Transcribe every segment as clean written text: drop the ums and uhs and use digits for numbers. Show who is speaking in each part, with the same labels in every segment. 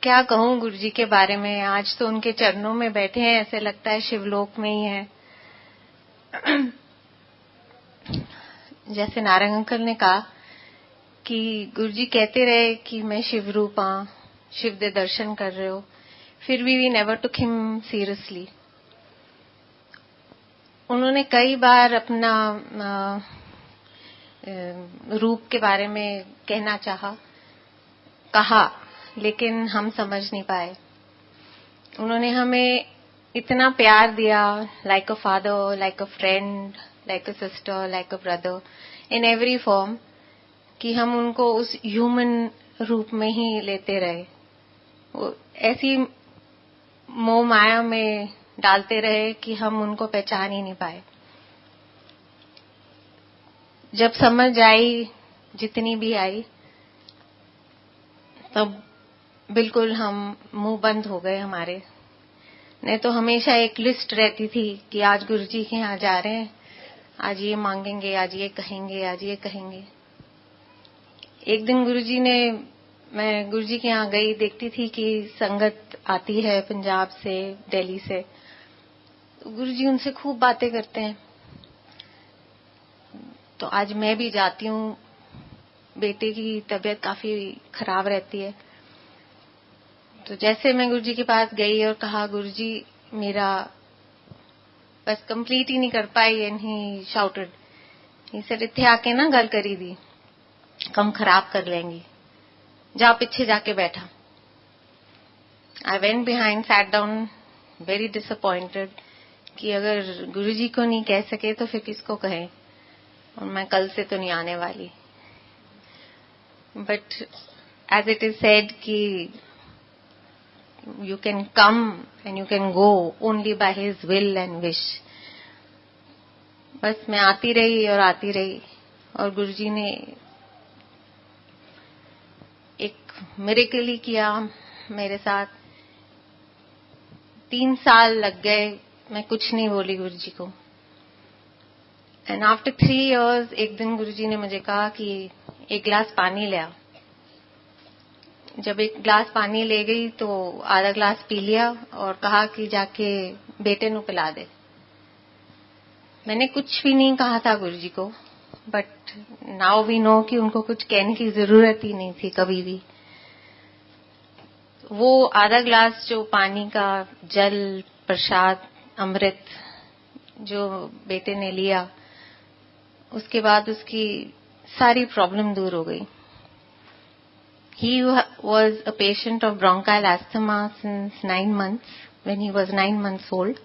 Speaker 1: क्या कहूँ गुरु जी के बारे में। आज तो उनके चरणों में बैठे हैं, ऐसे लगता है शिवलोक में ही है। जैसे नारंग अंकल ने कहा कि गुरु जी कहते रहे कि मैं शिव रूप हाँ, शिव दे दर्शन कर रहे हो, फिर भी we never took him seriously. उन्होंने कई बार अपना रूप के बारे में कहना कहा, लेकिन हम समझ नहीं पाए। उन्होंने हमें इतना प्यार दिया, like a father, like a friend, like a sister, like a brother, in every form, कि हम उनको उस ह्यूमन रूप में ही लेते रहे। वो ऐसी मोह माया में डालते रहे कि हम उनको पहचान ही नहीं पाए। जब समझ आई, जितनी भी आई, तब बिल्कुल हम मुंह बंद हो गए हमारे। नहीं तो हमेशा एक लिस्ट रहती थी कि आज गुरुजी के यहाँ जा रहे हैं, आज ये मांगेंगे, आज ये कहेंगे, आज ये कहेंगे। एक दिन मैं गुरुजी के यहाँ गई, देखती थी कि संगत आती है पंजाब से, दिल्ली से। तो गुरुजी उनसे खूब बातें करते हैं। तो आज मैं भी जाती हूँ, बेटे की तबीयत काफी खराब रहती है। तो जैसे मैं गुरुजी के पास गई और कहा, गुरुजी मेरा बस कंप्लीट ही नहीं कर पाई, and he shouted, he said इत्थे आके ना गल करी दी, कम खराब कर लेंगी, जा पीछे जाके बैठा। I went behind, sat down, very disappointed कि अगर गुरुजी को नहीं कह सके तो फिर किसको कहें, और मैं कल से तो नहीं आने वाली। But as it is said कि you can come and you can go only by his will and wish। बस मैं आती रही और आती रही, और गुरुजी ने एक मिरेकल ही किया मेरे साथ। 3 साल लग गए, मैं कुछ नहीं बोली गुरुजी को। एंड आफ्टर 3 years एक दिन गुरुजी ने मुझे कहा कि एक गिलास पानी ले आ। जब एक गिलास पानी ले गई तो आधा गिलास पी लिया और कहा कि जाके बेटे नु पिला दे। मैंने कुछ भी नहीं कहा था गुरुजी को, बट नाउ वी नो कि उनको कुछ कहने की जरूरत ही नहीं थी कभी भी। वो आधा गिलास जो पानी का जल, प्रसाद, अमृत जो बेटे ने लिया, उसके बाद उसकी सारी प्रॉब्लम दूर हो गई। He was a patient of bronchial asthma since 9 months, when he was 9 months old.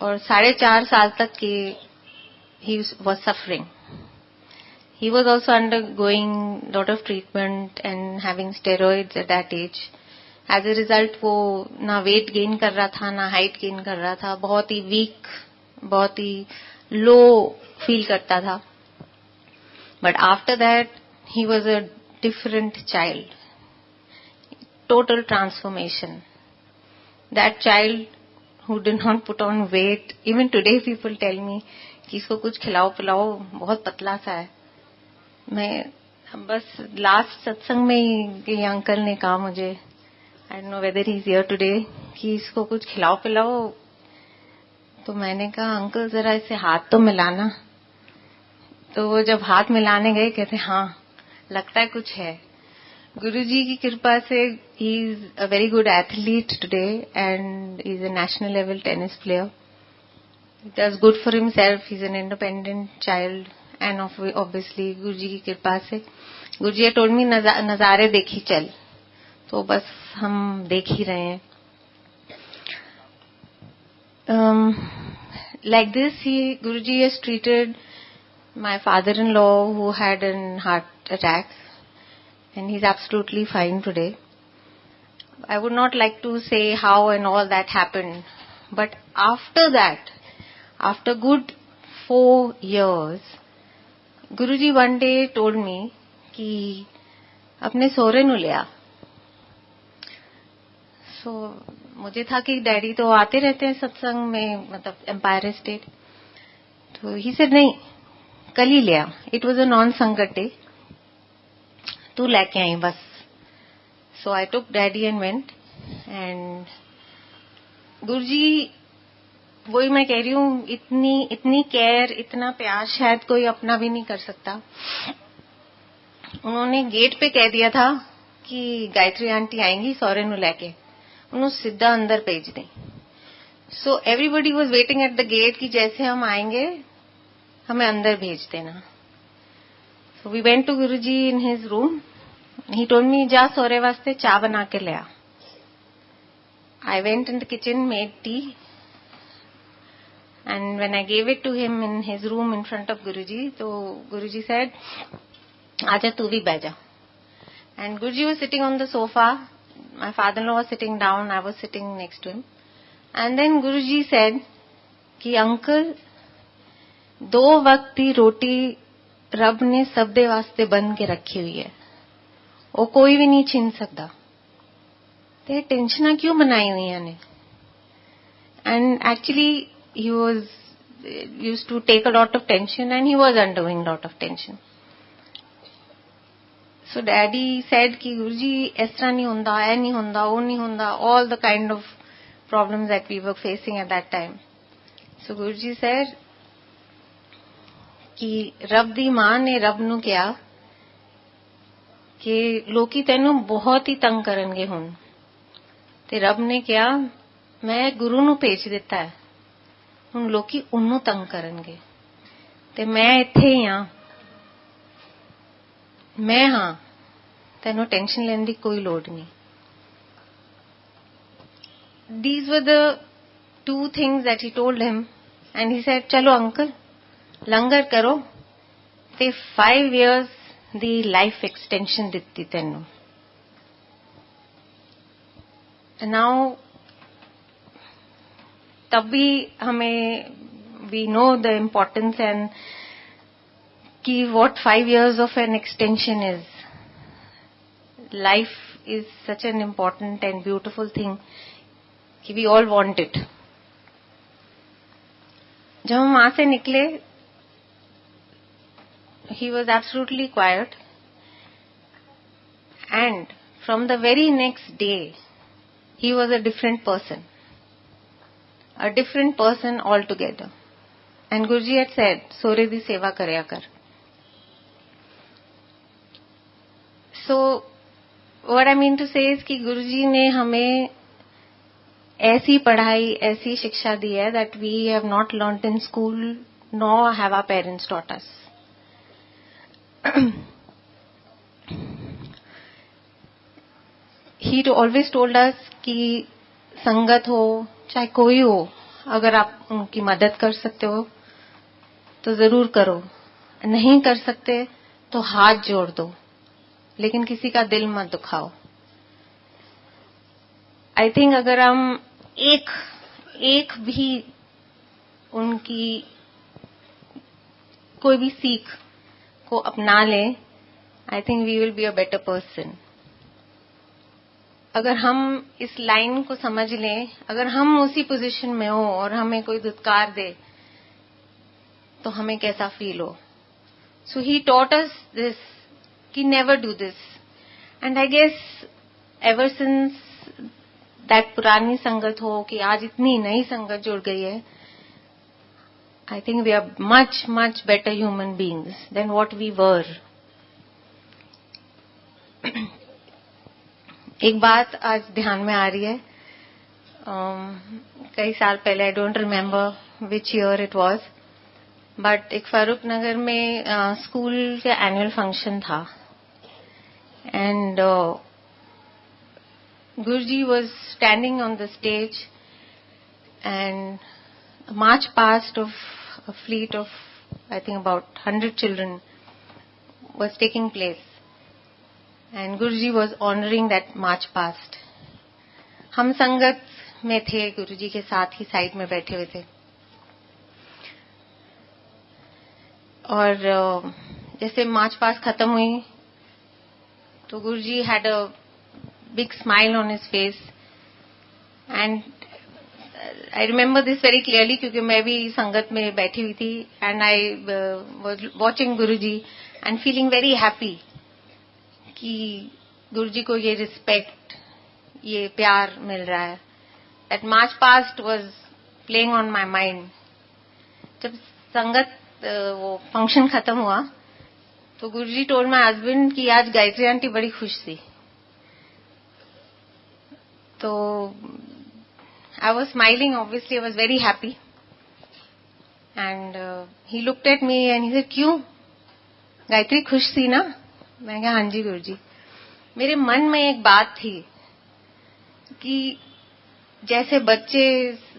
Speaker 1: और 4.5 साल तक he was suffering. He was also undergoing lot of treatment and having steroids at that age. As a result, वो ना weight gain कर रहा था, ना height gain कर रहा था, बहुत ही weak, बहुत ही low feel करता था। But after that, he was a different child, total transformation. That child who did not put on weight, even today people tell me कि इसको कुछ खिलाओ पिलाओ, बहुत पतला सा है। मैं बस लास्ट सत्संग में ही ये अंकल ने कहा मुझे, I don't know whether he is here today, कि इसको कुछ खिलाओ पिलाओ। तो मैंने कहा अंकल जरा इसे हाथ तो मिलाना। तो वो जब हाथ मिलाने गए, कहते हाँ लगता है कुछ है। गुरुजी की कृपा से he is a very good athlete today and is a national level tennis player. He does good for himself, he is an independent child, and obviously Guruji की कृपा से। गुरुजी टोल्ड मी नजारे देखी चल, तो बस हम देख ही रहे हैं। Like this, Guruji has treated my father-in-law who had an heart attack, and he's absolutely fine today. I would not like to say how and all that happened, but after that, after good 4 years, Guruji one day told me कि अपने सोरे नु ले आ। मुझे था कि daddy तो आते रहते हैं सत्संग में, मतलब एम्पायर स्टेट। तो ही सेड नहीं, कल ही ले आ। इट वाज अ नॉन संगत डे, तू लेके आई बस। So I took Daddy and went. And गुरुजी, वही मैं कह रही हूँ, इतनी केयर, इतना प्यार शायद कोई अपना भी नहीं कर सकता. उन्होंने गेट पे कह दिया था कि गायत्री आंटी आएंगी सौरे नु लेके, उन्होंने सीधा अंदर भेज दें. So everybody was waiting at the gate कि जैसे हम आएंगे हमें अंदर भेज देना. So we went to Guruji in his room. He told me, जा सौरे वास्ते चाय बना के ले आ. I went in the kitchen, made tea, and when I gave it to him in his room in front of Guruji, so Guruji said, "Aja tu bhi baja." And Guruji was sitting on the sofa. My father-in-law was sitting down. I was sitting next to him. And then Guruji said, "कि uncle, 2 वक्त की रोटी रब ने सब दे वास्ते बन के रखी हुई है, वो कोई भी नहीं छीन सकता. ते टेंशन क्यों बनाई हुई है ने?" And actually he was used to take a lot of tension and he was undergoing a lot of tension. So Daddy said कि गुरुजी इस तरह नहीं होता, ऐ नहीं होता, वो नहीं होता, all the kind of problems that we were facing at that time. So Guruji said कि रब दी मां ने रब नू कहा कि लोकी तैनू बहुत ही तंग करनगे हुण. ते रब ने कहा मैं गुरु नू भेज दिता है, हुण लोकी उन्नू तंग करनगे, ते मैं इत्थे ही हां, मैं हां, तैनू टेंशन लेने दी कोई लोड़ नहीं. These were the 2 things that he told him, and he said, "चलो अंकल, लंगर करो, ते 5 years दी लाइफ एक्सटेंशन दित्ती तैनू." Now, तब भी हमें we know the importance and कि what 5 years of an extension is. Life is such an important and beautiful thing कि we all want it. जब हम वहां से निकले, he was absolutely quiet, and from the very next day he was a different person altogether. And Guruji had said, "सोरे दी सेवा करया कर." So what I mean to say is कि गुरुजी ने हमें ऐसी पढ़ाई, ऐसी शिक्षा दी है that we have not learnt in school, nor have our parents taught us. He always told us कि संगत हो चाहे कोई हो, अगर आप उनकी मदद कर सकते हो तो जरूर करो, नहीं कर सकते तो हाथ जोड़ दो, लेकिन किसी का दिल मत दुखाओ. आई थिंक अगर हम एक भी उनकी कोई भी सीख को अपना लें, I think we will be a better person. अगर हम इस लाइन को समझ लें, अगर हम उसी पोजीशन में हो और हमें कोई धुतकार दे तो हमें कैसा फील हो. So he taught us this कि never do this. And I guess ever since that पुरानी संगत हो कि आज इतनी नई संगत जुड़ गई है, I think we are much much better human beings than what we were. एक बात आज ध्यान में आ रही है. कई साल पहले, I don't remember which year it was, but एक फारूक नगर में स्कूल का एनुअल फंक्शन था, and Guruji was standing on the stage and a march past of a fleet of, I think, about 100 children was taking place. And Guruji was honoring that march past. हम संगत में थे, गुरुजी के साथ ही side में बैठे हुए थे. और जैसे मार्च पास्ट खत्म हुई तो गुरुजी had a big smile on his face, and I remember this very clearly क्योंकि मैं भी संगत में बैठी हुई थी, and I was watching Guruji and feeling very happy कि गुरुजी को ये रिस्पेक्ट, ये प्यार मिल रहा है. That march past was playing on my mind. जब संगत वो फंक्शन खत्म हुआ तो गुरुजी टोल्ड माय हस्बैंड कि आज गायत्री आंटी बड़ी खुश थी. तो I was smiling, obviously I was very happy. And he looked at me and he said, क्यों गायत्री खुश थी ना? मैं कहा हाँ जी गुरुजी. मेरे मन में एक बात थी कि जैसे बच्चे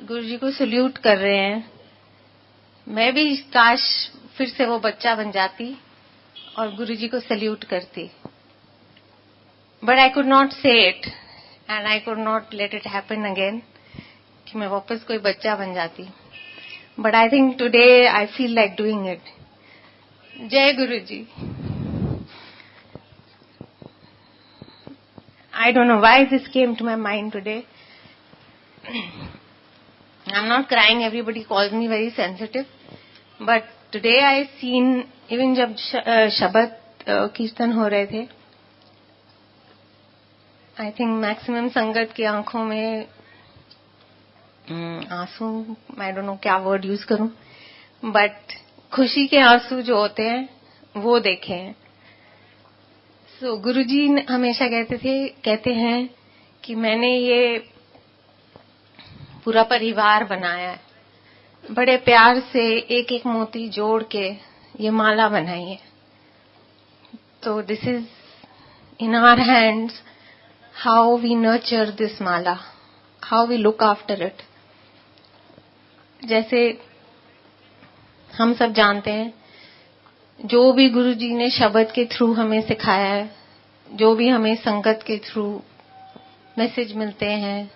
Speaker 1: गुरुजी को सल्यूट कर रहे हैं, मैं भी काश फिर से वो बच्चा बन जाती और गुरुजी को सल्यूट करती. बट आई कुड नॉट से it and I could not let it happen again कि मैं वापस कोई बच्चा बन जाती. But I think today I feel like doing it. जय गुरुजी. I don't know why this came to my mind today. I'm not crying. Everybody calls me very sensitive. But today I seen, even जब शबद कीर्तन हो रहे थे, I think maximum संगत की आंखों में आंसू, I don't know क्या word use करूं, but खुशी के आंसू जो होते हैं वो देखे हैं. तो गुरुजी हमेशा कहते हैं कि मैंने ये पूरा परिवार बनाया है, बड़े प्यार से एक एक मोती जोड़ के ये माला बनाई है. तो this is in our hands, how we nurture this mala, how we look after it. जैसे हम सब जानते हैं, जो भी गुरुजी ने शब्द के थ्रू हमें सिखाया है, जो भी हमें संगत के थ्रू मैसेज मिलते हैं,